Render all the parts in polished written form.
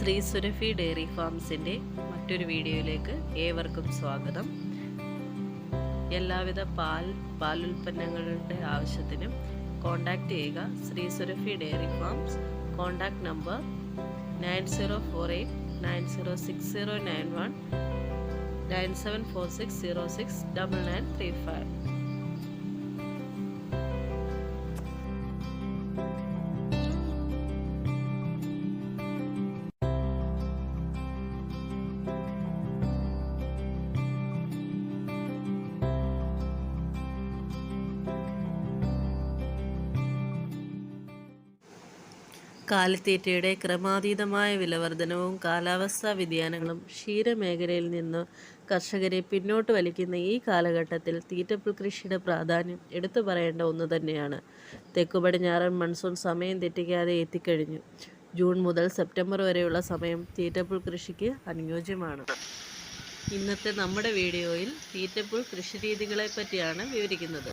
Shri Surabhi diary ഫാംസിൻ്റെ മറ്റൊരു വീഡിയോയിലേക്ക് ഏവർക്കും സ്വാഗതം. എല്ലാവിധ പാലുൽപ്പന്നങ്ങളുടെ ആവശ്യത്തിനും കോൺടാക്റ്റ് ചെയ്യുക Shri Surabhi dairy farms. Contact number 9048906091 9746069935. കാലിത്തീറ്റയുടെ ക്രമാതീതമായ വിലവർധനവും കാലാവസ്ഥാ വ്യതിയാനങ്ങളും ക്ഷീരമേഖലയിൽ നിന്ന് കർഷകരെ പിന്നോട്ട് വലിക്കുന്ന ഈ കാലഘട്ടത്തിൽ തീറ്റപ്പുൽ കൃഷിയുടെ പ്രാധാന്യം എടുത്തു പറയേണ്ട ഒന്ന് തന്നെയാണ്. തെക്കു പടിഞ്ഞാറൻ മൺസൂൺ സമയം തെറ്റിക്കാതെ എത്തിക്കഴിഞ്ഞു. ജൂൺ മുതൽ സെപ്റ്റംബർ വരെയുള്ള സമയം തീറ്റപ്പുൽ കൃഷിക്ക് അനുയോജ്യമാണ്. ഇന്നത്തെ നമ്മുടെ വീഡിയോയിൽ തീറ്റപ്പുൽ കൃഷിരീതികളെ പറ്റിയാണ് വിവരിക്കുന്നത്.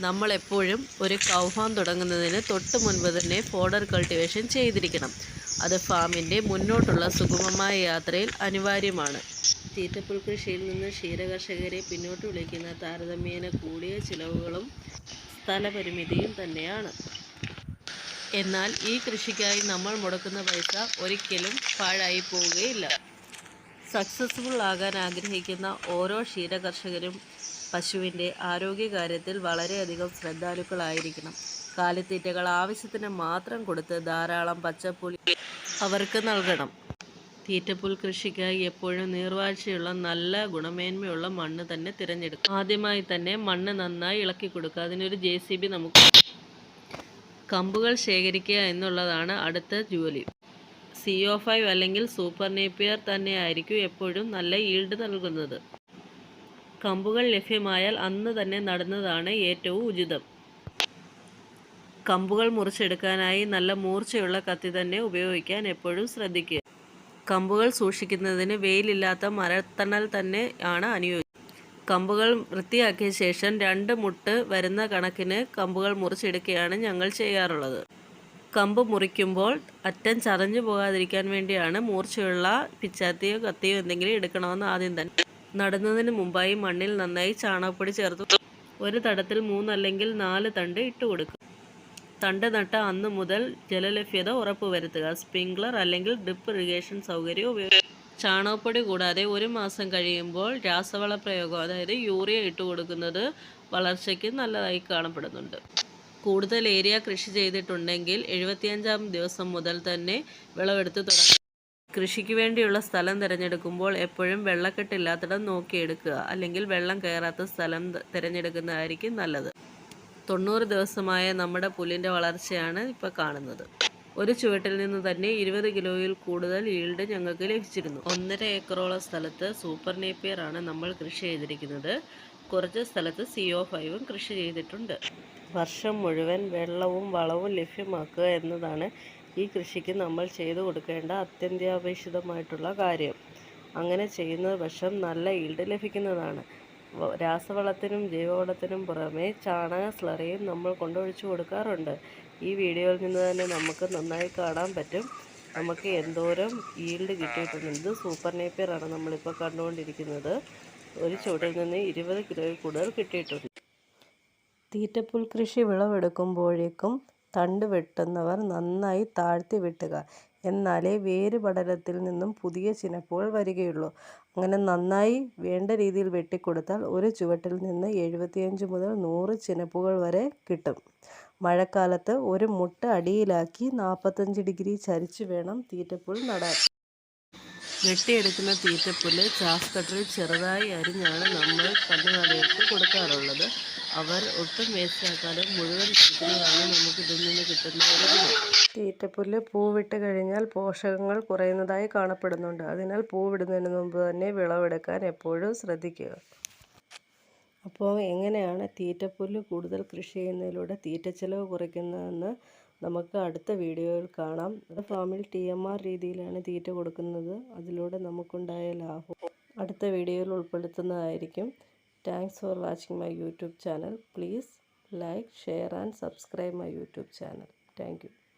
നമ്മളെപ്പോഴും ഒരു കൗ ഫാം തുടങ്ങുന്നതിന് തൊട്ട് മുൻപ് തന്നെ ഫോഡർ കൾട്ടിവേഷൻ ചെയ്തിരിക്കണം. അത് ഫാമിൻ്റെ മുന്നോട്ടുള്ള സുഗമമായ യാത്രയിൽ അനിവാര്യമാണ്. തീറ്റപ്പുൽ കൃഷിയിൽ നിന്ന് ക്ഷീരകർഷകരെ പിന്നോട്ട് വിളിക്കുന്ന താരതമ്യേന കൂടിയ ചിലവുകളും സ്ഥലപരിമിതിയും തന്നെയാണ്. എന്നാൽ ഈ കൃഷിക്കായി നമ്മൾ മുടക്കുന്ന പൈസ ഒരിക്കലും പാഴായി പോവുകയില്ല. സക്സസ്ഫുൾ ആകാൻ ആഗ്രഹിക്കുന്ന ഓരോ ക്ഷീരകർഷകരും പശുവിൻ്റെ ആരോഗ്യകാര്യത്തിൽ വളരെയധികം ശ്രദ്ധാലുക്കളായിരിക്കണം. കാലിത്തീറ്റകൾ ആവശ്യത്തിന് മാത്രം കൊടുത്ത് ധാരാളം പച്ചപ്പുൽ അവർക്ക് നൽകണം. തീറ്റപ്പുൽ കൃഷിക്കായി എപ്പോഴും നീർവാഴ്ചയുള്ള നല്ല ഗുണമേന്മയുള്ള മണ്ണ് തന്നെ തിരഞ്ഞെടുക്കും. ആദ്യമായി തന്നെ മണ്ണ് നന്നായി ഇളക്കി കൊടുക്കുക. അതിനൊരു JCB നമുക്ക് കമ്പുകൾ ശേഖരിക്കുക എന്നുള്ളതാണ് അടുത്ത ജോലി. CO5 അല്ലെങ്കിൽ സൂപ്പർ നേപ്പിയർ തന്നെയായിരിക്കും എപ്പോഴും നല്ല ഈൽഡ് നൽകുന്നത്. കമ്പുകൾ ലഭ്യമായാൽ അന്ന് തന്നെ നടുന്നതാണ് ഏറ്റവും ഉചിതം. കമ്പുകൾ മുറിച്ചെടുക്കാനായി നല്ല മൂർച്ചയുള്ള കത്തി തന്നെ ഉപയോഗിക്കാൻ എപ്പോഴും ശ്രദ്ധിക്കുക. കമ്പുകൾ സൂക്ഷിക്കുന്നതിന് വെയിലില്ലാത്ത മരത്തണൽ തന്നെ ആണ് അനുയോജ്യം. കമ്പുകൾ വൃത്തിയാക്കിയ ശേഷം 2 മുട്ട് വരുന്ന കണക്കിന് കമ്പുകൾ മുറിച്ചെടുക്കുകയാണ് ഞങ്ങൾ ചെയ്യാറുള്ളത്. കമ്പ് മുറിക്കുമ്പോൾ അറ്റം ചതഞ്ഞു പോകാതിരിക്കാൻ വേണ്ടിയാണ് മൂർച്ചയുള്ള പിച്ചാത്തിയോ കത്തിയോ എന്തെങ്കിലും എടുക്കണമെന്ന് ആദ്യം തന്നെ. നടുന്നതിന് മുമ്പായി മണ്ണിൽ നന്നായി ചാണകപ്പൊടി ചേർത്ത് ഒരു തടത്തിൽ 3 അല്ലെങ്കിൽ 4 തണ്ട് ഇട്ട് കൊടുക്കുക. തണ്ട് നട്ട അന്ന് മുതൽ ജലലഭ്യത ഉറപ്പുവരുത്തുക. സ്പ്രിംഗ്ലർ അല്ലെങ്കിൽ ഡ്രിപ്പ് ഇറിഗേഷൻ സൗകര്യം ഉപയോഗിക്കുക. ചാണകപ്പൊടി കൂടാതെ 1 മാസം കഴിയുമ്പോൾ രാസവള പ്രയോഗം, അതായത് യൂറിയ ഇട്ട് കൊടുക്കുന്നത് വളർച്ചയ്ക്ക് നല്ലതായി കാണപ്പെടുന്നുണ്ട്. കൂടുതൽ ഏരിയ കൃഷി ചെയ്തിട്ടുണ്ടെങ്കിൽ 75-ാം ദിവസം മുതൽ തന്നെ വിളവെടുത്ത് തുടങ്ങും. കൃഷിക്ക് വേണ്ടിയുള്ള സ്ഥലം തിരഞ്ഞെടുക്കുമ്പോൾ എപ്പോഴും വെള്ളക്കെട്ടില്ലാത്തിടം നോക്കിയെടുക്കുക. അല്ലെങ്കിൽ വെള്ളം കയറാത്ത സ്ഥലം തിരഞ്ഞെടുക്കുന്നതായിരിക്കും നല്ലത്. 90 ദിവസമായ നമ്മുടെ പുല്ലിൻ്റെ വളർച്ചയാണ് ഇപ്പോൾ കാണുന്നത്. ഒരു ചുവട്ടിൽ നിന്ന് തന്നെ 20 കിലോയിൽ കൂടുതൽ ഈൽഡ് ഞങ്ങൾക്ക് ലഭിച്ചിരുന്നു. 1.5 ഏക്കറോളം സ്ഥലത്ത് സൂപ്പർ നേപ്പിയർ ആണ് നമ്മൾ കൃഷി ചെയ്തിരിക്കുന്നത്. കുറച്ച് സ്ഥലത്ത് CO5 കൃഷി ചെയ്തിട്ടുണ്ട്. വർഷം മുഴുവൻ വെള്ളവും വളവും ലഭ്യമാക്കുക എന്നതാണ് ഈ കൃഷിക്ക് നമ്മൾ ചെയ്തു കൊടുക്കേണ്ട അത്യന്താപേക്ഷിതമായിട്ടുള്ള കാര്യം. അങ്ങനെ ചെയ്യുന്ന പക്ഷം നല്ല ഈൽഡ് ലഭിക്കുന്നതാണ്. രാസവളത്തിനും ജൈവവളത്തിനും പുറമെ ചാണക സ്ലറിയും നമ്മൾ കൊണ്ടൊഴിച്ചു കൊടുക്കാറുണ്ട്. ഈ വീഡിയോയിൽ നിന്ന് തന്നെ നമുക്ക് നന്നായി കാണാൻ പറ്റും നമുക്ക് എന്തോരം ഈൽഡ് കിട്ടിയിട്ടുണ്ട്. സൂപ്പർ നേപ്പിയർ ആണ് നമ്മളിപ്പോൾ കണ്ടുകൊണ്ടിരിക്കുന്നത്. ഒരു ചുവട്ടിൽ നിന്ന് 20 കിലോയിൽ കൂടുതൽ കിട്ടിയിട്ടുണ്ട്. തീറ്റപ്പുൽ കൃഷി വിളവെടുക്കുമ്പോഴേക്കും തണ്ട് വെട്ടുന്നവർ നന്നായി താഴ്ത്തി വെട്ടുക. എന്നാലേ വേര് പടലത്തിൽ നിന്നും പുതിയ ചിനപ്പുകൾ വരികയുള്ളൂ. അങ്ങനെ നന്നായി വേണ്ട രീതിയിൽ വെട്ടിക്കൊടുത്താൽ ഒരു ചുവട്ടിൽ നിന്ന് 75 മുതൽ 100 ചിനപ്പുകൾ വരെ കിട്ടും. മഴക്കാലത്ത് ഒരു മുട്ട അടിയിലാക്കി 45 ഡിഗ്രി ചരിച്ചു വേണം തീറ്റപ്പുൽ നടാൻ. വെട്ടിയെടുക്കുന്ന തീറ്റപ്പുല്ല് ചാഫ് കട്ടറിൽ ചെറുതായി അരിഞ്ഞാണ് നമ്മൾ കന്നുകാലികൾക്ക് കൊടുക്കാറുള്ളത്. അവർ ഒട്ടും വേസ്റ്റാക്കാതെ മുഴുവൻ കഴിക്കുന്നതാണ് നമുക്ക് ഇതിൽ നിന്ന് കിട്ടുന്ന ഒരു ഗുണം. തീറ്റപ്പുല്ല് പൂവിട്ട് കഴിഞ്ഞാൽ പോഷകങ്ങൾ കുറയുന്നതായി കാണപ്പെടുന്നുണ്ട്. അതിനാൽ പൂവിടുന്നതിന് മുമ്പ് തന്നെ വിളവെടുക്കാൻ എപ്പോഴും ശ്രദ്ധിക്കുക. അപ്പോൾ എങ്ങനെയാണ് തീറ്റപ്പുല്ല് കൂടുതൽ കൃഷി ചെയ്യുന്നതിലൂടെ തീറ്റച്ചെലവ് കുറയ്ക്കുന്നതെന്ന് നമുക്ക് അടുത്ത വീഡിയോയിൽ കാണാം. ഫാമിൽ TMR രീതിയിലാണ് തീറ്റ കൊടുക്കുന്നത്. അതിലൂടെ നമുക്കുണ്ടായ ലാഭം അടുത്ത വീഡിയോയിൽ ഉൾപ്പെടുത്തുന്നതായിരിക്കും. Thanks for watching my YouTube channel. Please like, share and subscribe my YouTube channel. Thank you.